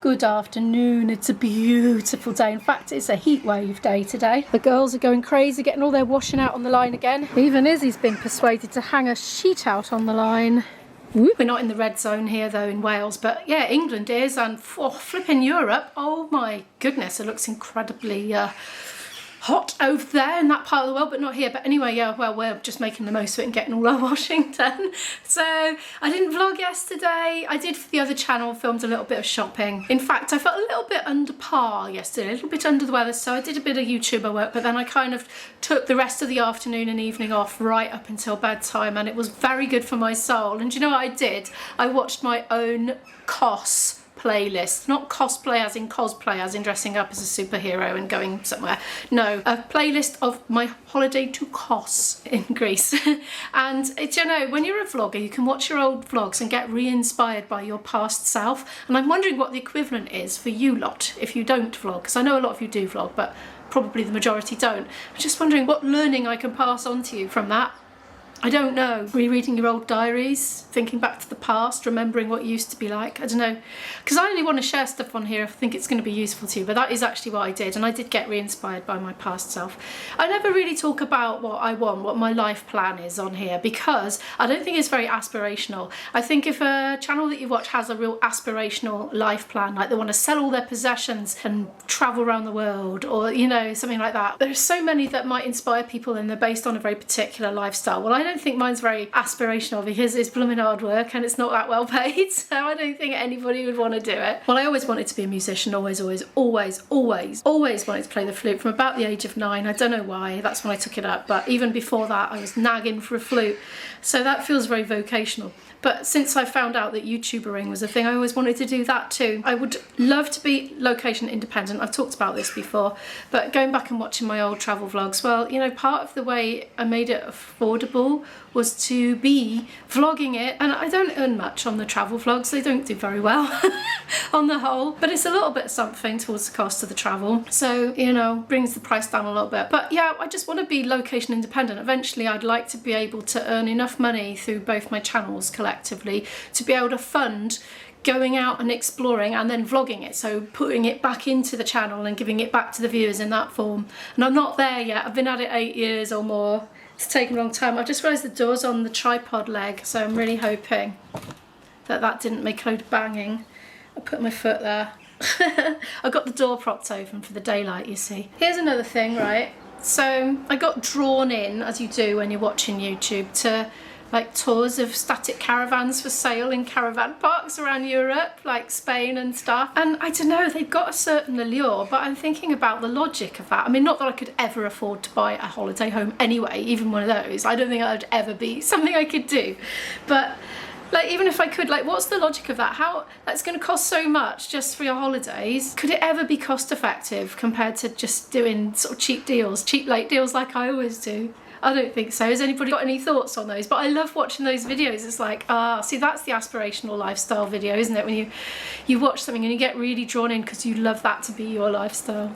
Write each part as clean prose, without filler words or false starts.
Good afternoon, it's a beautiful day. In fact, it's a heat wave day today. The girls are going crazy, getting all their washing out on the line again. Even Izzy's been persuaded to hang a sheet out on the line. We're not in the red zone here though in Wales, but yeah, England is, and flipping Europe, oh my goodness, it looks incredibly hot over there in that part of the world, but not here. But anyway, yeah, well, we're just making the most of it and getting all our washing done. So I didn't vlog yesterday. I did for the other channel, filmed a little bit of shopping. In fact, I felt a little bit under par yesterday, a little bit under the weather, so I did a bit of YouTuber work, but then I kind of took the rest of the afternoon and evening off right up until bedtime, and it was very good for my soul. And do you know what I did? I watched my own COS playlist, not cosplay as in cosplay as in dressing up as a superhero and going somewhere, no, a playlist of my holiday to Kos in Greece. And it's, you know, when you're a vlogger you can watch your old vlogs and get re-inspired by your past self, and I'm wondering what the equivalent is for you lot if you don't vlog, because I know a lot of you do vlog but probably the majority don't. I'm just wondering what learning I can pass on to you from that. I don't know. Rereading your old diaries, thinking back to the past, remembering what it used to be like. I don't know. Because I only want to share stuff on here if I think it's going to be useful to you, but that is actually what I did, and I did get re-inspired by my past self. I never really talk about what I want, what my life plan is on here, because I don't think it's very aspirational. I think if a channel that you watch has a real aspirational life plan, like they want to sell all their possessions and travel around the world, or, you know, something like that. There's so many that might inspire people and they're based on a very particular lifestyle. Well, I don't think mine's very aspirational because it's blooming hard work and it's not that well paid, so I don't think anybody would want to do it. Well, I always wanted to be a musician, always wanted to play the flute from about the age of 9. I don't know why, that's when I took it up, but even before that I was nagging for a flute, so that feels very vocational. But since I found out that YouTubering was a thing, I always wanted to do that too. I would love to be location independent. I've talked about this before, but going back and watching my old travel vlogs, well, you know, part of the way I made it affordable was to be vlogging it, and I don't earn much on the travel vlogs. They don't do very well on the whole, but it's a little bit something towards the cost of the travel, so, you know, brings the price down a little bit. But yeah, I just want to be location independent. Eventually I'd like to be able to earn enough money through both my channels collectively to be able to fund going out and exploring and then vlogging it, so putting it back into the channel and giving it back to the viewers in that form. And I'm not there yet. I've been at it 8 years or more. It's taken a long time. I've just realised the door's on the tripod leg, so I'm really hoping that that didn't make a load of banging. I put my foot there. I got the door propped open for the daylight, you see. Here's another thing, right? So I got drawn in, as you do when you're watching YouTube, to like tours of static caravans for sale in caravan parks around Europe, like Spain and stuff. And I don't know, they've got a certain allure, but I'm thinking about the logic of that. I mean, not that I could ever afford to buy a holiday home anyway, even one of those. I don't think that would ever be something I could do. But like, even if I could, like, what's the logic of that? How that's going to cost so much just for your holidays? Could it ever be cost effective compared to just doing sort of cheap deals, cheap late deals like I always do? I don't think so. Has anybody got any thoughts on those? But I love watching those videos. It's like, see, that's the aspirational lifestyle video, isn't it? When you watch something and you get really drawn in because you love that to be your lifestyle.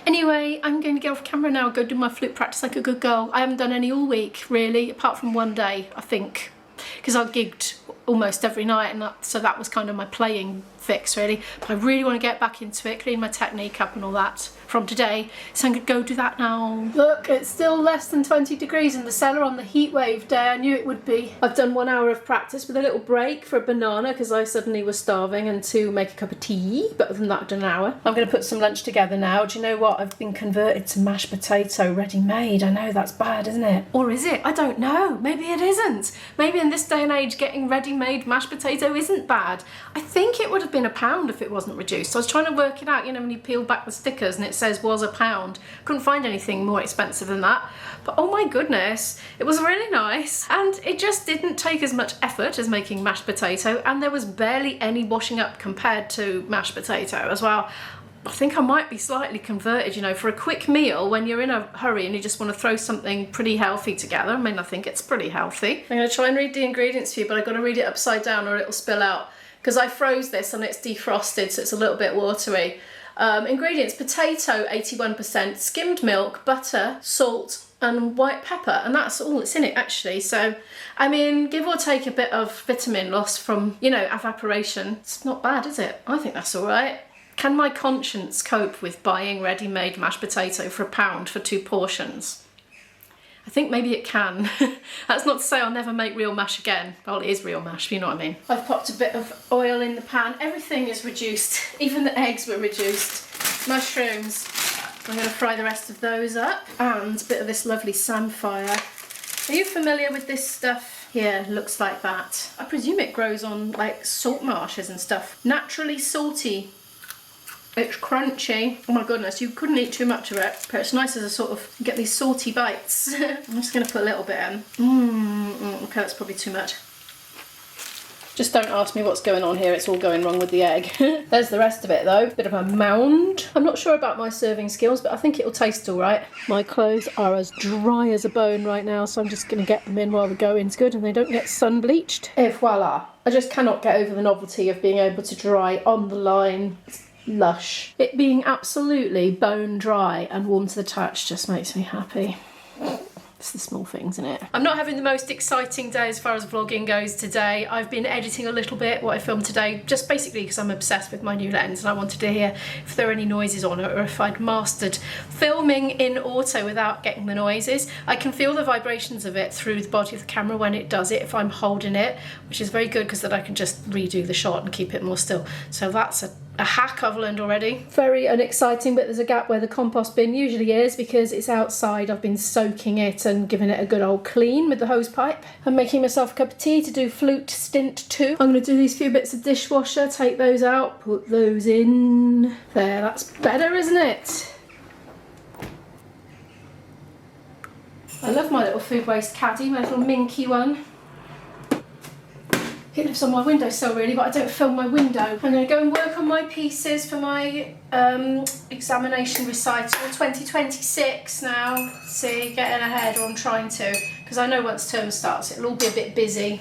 Anyway, I'm going to get off camera now, go do my flute practice like a good girl. I haven't done any all week, really, apart from one day, I think, because I gigged almost every night, and so that was kind of my playing fix, really. But I really want to get back into it, clean my technique up and all that from today, so I'm going to go do that now. Look, it's still less than 20 degrees in the cellar on the heat wave day. I knew it would be. I've done 1 hour of practice with a little break for a banana because I suddenly was starving, and to make a cup of tea, but other than that I've done an hour. I'm going to put some lunch together now. Do you know what? I've been converted to mashed potato ready-made. I know that's bad, isn't it? Or is it? I don't know. Maybe it isn't. Maybe in this day and age getting ready-made mashed potato isn't bad. I think it would have been £1 if it wasn't reduced. So I was trying to work it out, you know, when you peel back the stickers and it says was £1. Couldn't find anything more expensive than that. But oh my goodness, it was really nice. And it just didn't take as much effort as making mashed potato, and there was barely any washing up compared to mashed potato as well. I think I might be slightly converted, you know, for a quick meal when you're in a hurry and you just want to throw something pretty healthy together. I mean, I think it's pretty healthy. I'm going to try and read the ingredients for you, but I've got to read it upside down or it'll spill out, because I froze this and it's defrosted, so it's a little bit watery. Ingredients: potato 81%, skimmed milk, butter, salt, and white pepper, and that's all that's in it actually. So I mean, give or take a bit of vitamin loss from, you know, evaporation, it's not bad, is it? I think that's all right. Can my conscience cope with buying ready-made mashed potato for £1 for 2 portions? I think maybe it can. That's not to say I'll never make real mash again. Well, it is real mash, you know what I mean. I've popped a bit of oil in the pan. Everything is reduced. Even the eggs were reduced. Mushrooms, I'm going to fry the rest of those up. And a bit of this lovely samphire. Are you familiar with this stuff? Yeah, looks like that. I presume it grows on like salt marshes and stuff. Naturally salty. It's crunchy. Oh my goodness, you couldn't eat too much of it, but it's nice as a sort of, you get these salty bites. I'm just going to put a little bit in. Okay, that's probably too much. Just don't ask me what's going on here, it's all going wrong with the egg. There's the rest of it though, bit of a mound. I'm not sure about my serving skills, but I think it'll taste all right. My clothes are as dry as a bone right now, so I'm just going to get them in while we go in. It's good and they don't get sun bleached. Et voila. I just cannot get over the novelty of being able to dry on the line. Lush. It being absolutely bone dry and warm to the touch just makes me happy. It's the small things, isn't it? I'm not having the most exciting day as far as vlogging goes today. I've been editing a little bit what I filmed today, just basically because I'm obsessed with my new lens and I wanted to hear if there are any noises on it or if I'd mastered filming in auto without getting the noises. I can feel the vibrations of it through the body of the camera when it does it, if I'm holding it, which is very good because then I can just redo the shot and keep it more still. So that's a hack I've learned already. Very unexciting, but there's a gap where the compost bin usually is because it's outside. I've been soaking it and giving it a good old clean with the hose pipe. I'm making myself a cup of tea to do flute stint 2. I'm going to do these few bits of dishwasher, take those out, put those in. There, that's better, isn't it? I love my little food waste caddy, my little minky one. It lives on my windowsill really, but I don't film my window. I'm going to go and work on my pieces for my examination recital 2026 now. See, getting ahead, or I'm trying to, because I know once term starts it'll all be a bit busy.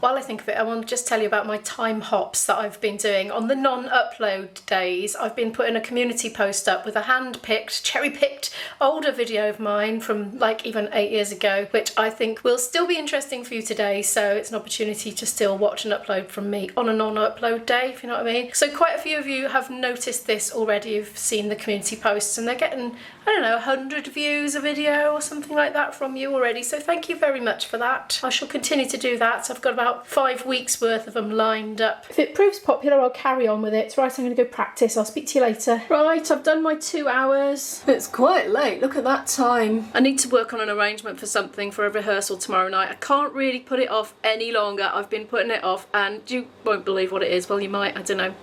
While I think of it, I want to just tell you about my time hops that I've been doing. On the non-upload days, I've been putting a community post up with a hand-picked, cherry-picked older video of mine from like even 8 years ago, which I think will still be interesting for you today. So it's an opportunity to still watch and upload from me on a non-upload day, if you know what I mean. So quite a few of you have noticed this already, you've seen the community posts, and they're getting, I don't know, 100 views a video or something like that from you already. So thank you very much for that. I shall continue to do that. I've got about 5 weeks worth of them lined up. If it proves popular, I'll carry on with it. Right, I'm going to go practice. I'll speak to you later. Right, I've done my 2 hours. It's quite late. Look at that time. I need to work on an arrangement for something for a rehearsal tomorrow night. I can't really put it off any longer. I've been putting it off and you won't believe what it is. Well, you might. I don't know.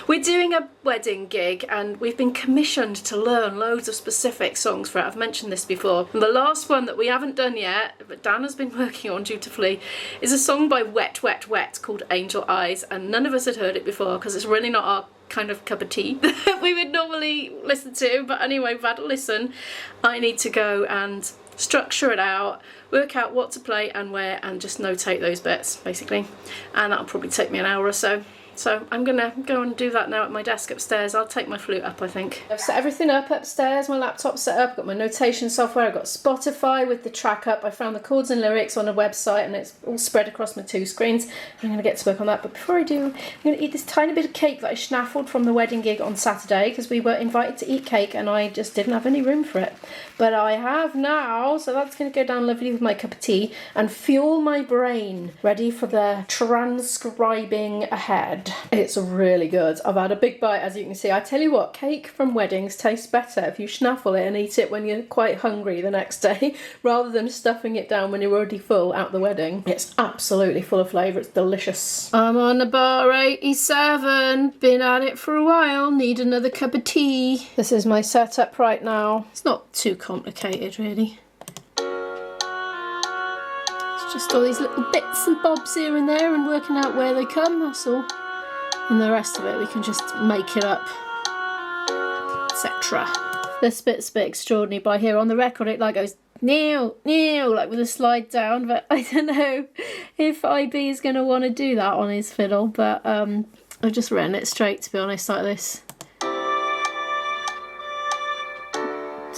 We're doing a wedding gig and we've been commissioned to learn loads of specific songs for it. I've mentioned this before. And the last one that we haven't done yet, but Dan has been working on dutifully, is a song by Wet Wet Wet called Angel Eyes, and none of us had heard it before because it's really not our kind of cup of tea that we would normally listen to. But anyway, we've had a listen. I need to go and structure it out, work out what to play and where, and just notate those bits basically, and that'll probably take me an hour or so. So I'm gonna go and do that now at my desk upstairs. I'll take my flute up, I think. I've set everything up upstairs, my laptop's set up, I've got my notation software, I've got Spotify with the track up. I found the chords and lyrics on a website and it's all spread across my 2 screens. I'm gonna get to work on that, but before I do, I'm gonna eat this tiny bit of cake that I schnaffled from the wedding gig on Saturday because we were invited to eat cake and I just didn't have any room for it. But I have now, so that's gonna go down lovely with my cup of tea and fuel my brain, ready for the transcribing ahead. It's really good. I've had a big bite, as you can see. I tell you what, cake from weddings tastes better if you schnaffle it and eat it when you're quite hungry the next day, rather than stuffing it down when you're already full at the wedding. It's absolutely full of flavour. It's delicious. I'm on the bar 87. Been at it for a while. Need another cup of tea. This is my setup right now. It's not too complicated, really. It's just all these little bits and bobs here and there and working out where they come, that's all. And the rest of it we can just make it up, etc. This bit's a bit extraordinary by here. On the record it like goes neil, neil, like with a slide down, but I don't know if IB is going to want to do that on his fiddle, but I've just written it straight, to be honest, like this.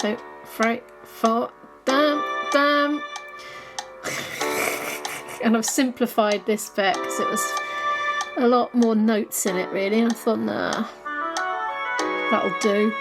2, 3, 4, da, And I've simplified this bit because it was a lot more notes in it really, and I thought, nah, that'll do.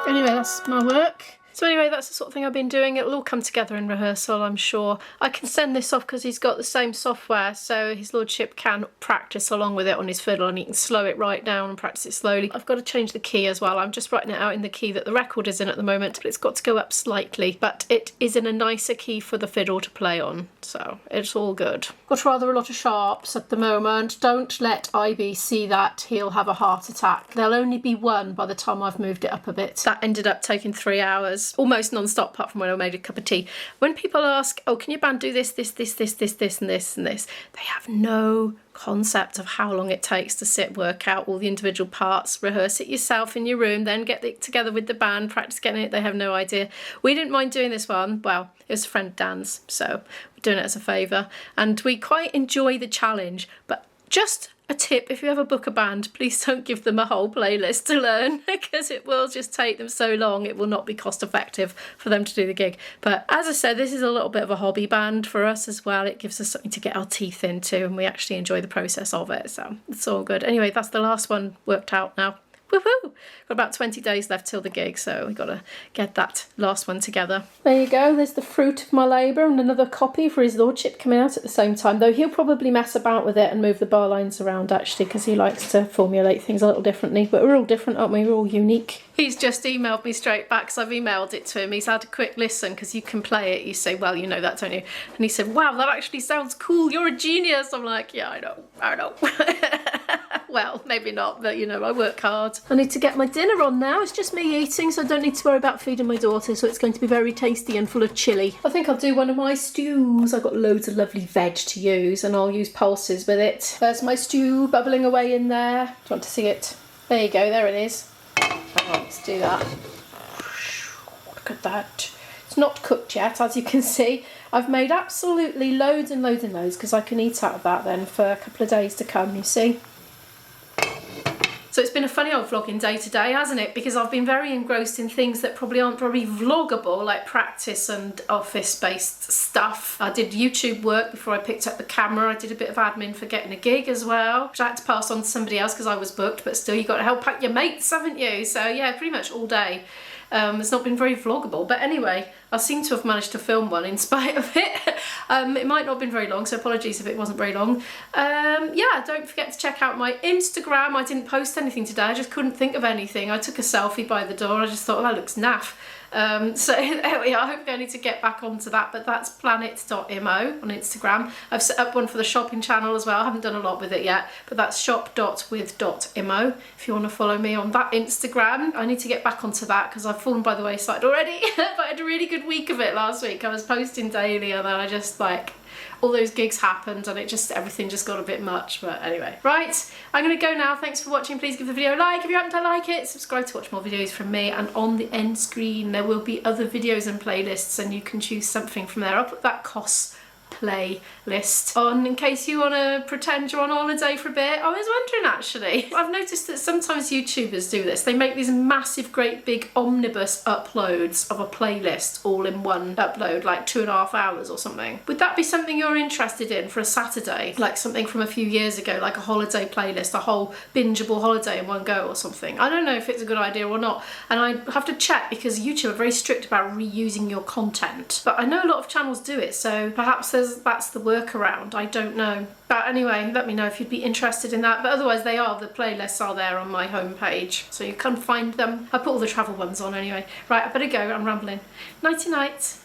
Anyway, that's my work. So anyway, that's the sort of thing I've been doing. It'll all come together in rehearsal, I'm sure. I can send this off because he's got the same software, so his lordship can practice along with it on his fiddle, and he can slow it right down and practice it slowly. I've got to change the key as well. I'm just writing it out in the key that the record is in at the moment, but it's got to go up slightly. But it is in a nicer key for the fiddle to play on, so it's all good. Got rather a lot of sharps at the moment. Don't let IB see that. He'll have a heart attack. There'll only be one by the time I've moved it up a bit. That ended up taking 3 hours. Almost non-stop, apart from when I made a cup of tea. When people ask, oh, can your band do this, this, this, this, this, this, and this, and this, they have no concept of how long it takes to sit, work out all the individual parts, rehearse it yourself in your room, then get it together with the band, practice getting it. They have no idea. We didn't mind doing this one. Well, it was a friend of Dan's, so we're doing it as a favour. And we quite enjoy the challenge, but just a tip, if you ever book a band, please don't give them a whole playlist to learn, because it will just take them so long. It will not be cost effective for them to do the gig. But as I said, this is a little bit of a hobby band for us as well. It gives us something to get our teeth into, and we actually enjoy the process of it, so it's all good. Anyway, that's the last one worked out now. Woohoo! Got about 20 days left till the gig, so we've got to get that last one together. There you go, there's the fruit of my labour, and another copy for his lordship coming out at the same time, though he'll probably mess about with it and move the bar lines around actually, because he likes to formulate things a little differently, but we're all different, aren't we? We're all unique. He's just emailed me straight back, because I've emailed it to him. He's had a quick listen, because you can play it. You say, well, you know that, don't you? And he said, wow, that actually sounds cool. You're a genius. I'm like, yeah, I know. Well, maybe not, but you know, I work hard. I need to get my dinner on now. It's just me eating, so I don't need to worry about feeding my daughter, so it's going to be very tasty and full of chilli. I think I'll do one of my stews. I've got loads of lovely veg to use, and I'll use pulses with it. There's my stew bubbling away in there. Do you want to see it? There you go, there it is. Let's do that. Look at that. It's not cooked yet, as you can see. I've made absolutely loads and loads and loads, because I can eat out of that then for a couple of days to come, you see. So it's been a funny old vlogging day today, hasn't it? Because I've been very engrossed in things that probably aren't very vloggable, like practice and office-based stuff. I did YouTube work before I picked up the camera. I did a bit of admin for getting a gig as well, which I had to pass on to somebody else because I was booked, but still, you've got to help out your mates, haven't you? So yeah, pretty much all day. It's not been very vloggable, but anyway, I seem to have managed to film one in spite of it. It might not have been very long, so apologies if it wasn't very long. Yeah, don't forget to check out my Instagram. I didn't post anything today, I just couldn't think of anything. I took a selfie by the door, I just thought, well, that looks naff. So there we are. Hopefully I need to get back onto that, but that's planet.mo on Instagram. I've set up one for the shopping channel as well. I haven't done a lot with it yet, but that's shop.with.mo if you want to follow me on that Instagram. I need to get back onto that because I've fallen by the wayside already. But I had a really good week of it last week. I was posting daily, and then I just like, all those gigs happened and everything just got a bit much. But anyway, right, I'm gonna go now. Thanks for watching. Please give the video a like if you happen to like it. Subscribe to watch more videos from me, and on the end screen there will be other videos and playlists, and you can choose something from there. I'll put that playlist on in case you want to pretend you're on holiday for a bit. I was wondering actually, I've noticed that sometimes YouTubers do this. They make these massive, great big omnibus uploads of a playlist all in one upload, like 2.5 hours or something. Would that be something you're interested in for a Saturday? Like something from a few years ago, like a holiday playlist, a whole bingeable holiday in one go or something. I don't know if it's a good idea or not, and I have to check because YouTube are very strict about reusing your content. But I know a lot of channels do it, so perhaps that's the workaround. I don't know. But anyway, let me know if you'd be interested in that. But otherwise, the playlists are there on my homepage, so you can find them. I put all the travel ones on anyway. Right, I better go. I'm rambling. Nighty night.